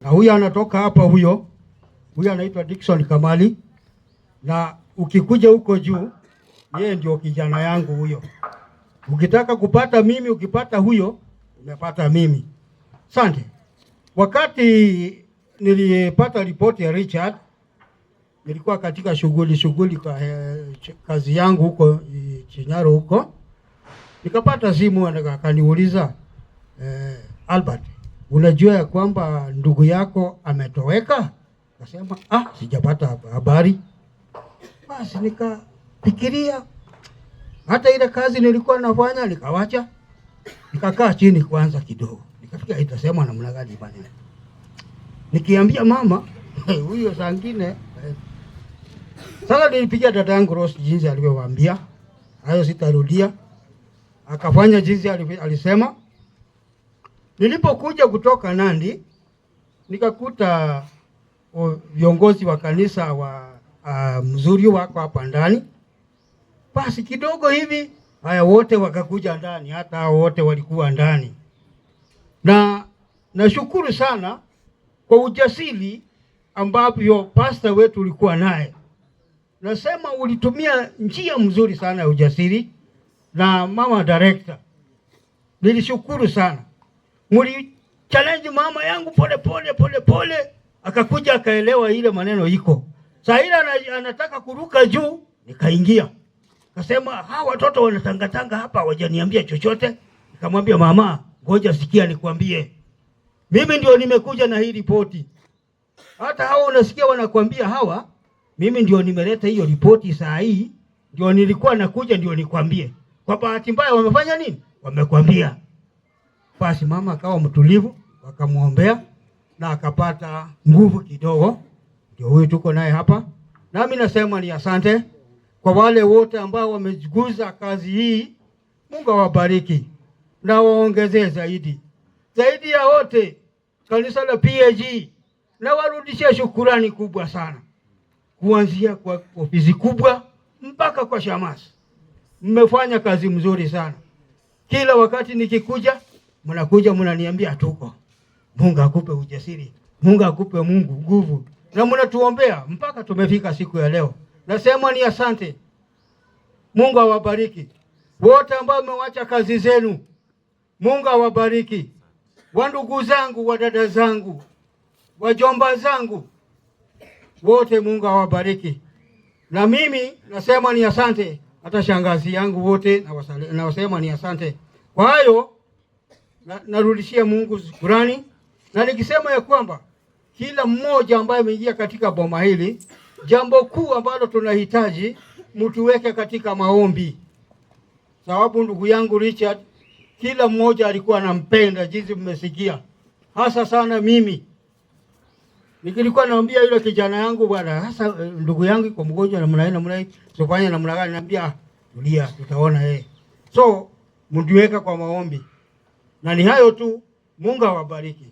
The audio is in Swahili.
na huyu anatoka hapa, huyo anaitwa Dickson Kamali, na ukikuja huko juu yeye ndio kijana yangu huyo. Ukitaka kupata mimi, ukipata huyo umepata mimi. Asante. Wakati nilipata ripoti ya Richard, nilikuwa katika shughuli kwa kazi yangu huko Chinyaro huko. Nikapata simu akaniuliza, Albert, unajua ya kwamba ndugu yako ametoweka? Nasema sijapata habari. Basi nikafikiria, hata ile kazi nilikuwa nafanya nikawacha, nikakaa chini kwanza kidogo, nikafikiria itasema namna gani bwana. Nikiambia mama huyo saa nyingine sasa nilipigia dada yangu Rose jinsi alivyowaambia, hayo sitarudia. Akafanya jinsi alisema. Nilipokuja kutoka Nandi nikakuta viongozi wa kanisa wa Mzuri wako hapa ndani. Basi kidogo hivi haya wote wakakuja ndani, hata wote walikuwa ndani. Na nashukuru sana kwa ujasiri ambapo pastor wetu ulikuwa naye. Nasema ulitumia njia mzuri sana ya ujasiri, na mama director nilishukuru sana. Muli challenge mama yangu pole, akakuja akaelewa ile maneno iko. Sasa ile anataka kuruka juu, nikaingia. Kasema hawa watoto wanatangatanga hapa hawajaniambia chochote. Nikamwambia mama, ngoja sikia nikwambie. Mimi ndio nimekuja na hii ripoti. Hata hao unasikia wanakuambia hawa, mimi ndio nimeleta hiyo ripoti saa hii, ndio nilikuwa nakuja ndio nikwambie. Kwa bahati mbaya wamefanya nini? Wamekwambia. Basi mama akawa mtulivu, wakamuombea na akapata nguvu kidogo. Ndio huyu tuko naye hapa. Nami nasema ni asante kwa wale wote ambao wameguza kazi hii. Mungu awabariki na waongezee zaidi. Zaidi ya wote kanisa la PAG na warudishia shukurani kubwa sana. Kuanzia kwa ofisi kubwa mpaka kwa Shamasi. Mmefanya kazi mzuri sana. Kila wakati nikikuja, mnakuja mnaniambia tuko. Mungu akupe ujasiri. Mungu akupe nguvu. Na mnatuombea mpaka tumefika siku ya leo. Nasema ni asante. Mungu awabariki. Wote ambao mmewacha kazi zenu, Mungu awabariki. Wandugu zangu, wadada zangu, wajomba zangu, wote Mungu awabariki. Na mimi nasema ni asante. Hata shangazi yangu wote na wasema ni asante. Kwa hayo narudishia Mungu shukrani, na nikisema ya kwamba kila mmoja ambaye ameingia katika boma hili, jambo kuu ambalo tunahitaji mtuweke katika maombi. Sababu ndugu yangu Richard, kila mmoja alikuwa anampenda, jinsi mmesikia. Hasa sana mimi. Nikilikuwa naambia yule kijana yangu, bwana, hasa ndugu yangu iko mgonjwa namna hii, tufanye namna gani? Naambia tulia, tutaona yeye. So mdiweka kwa maombi. Na ni hayo tu. Mungu awabariki.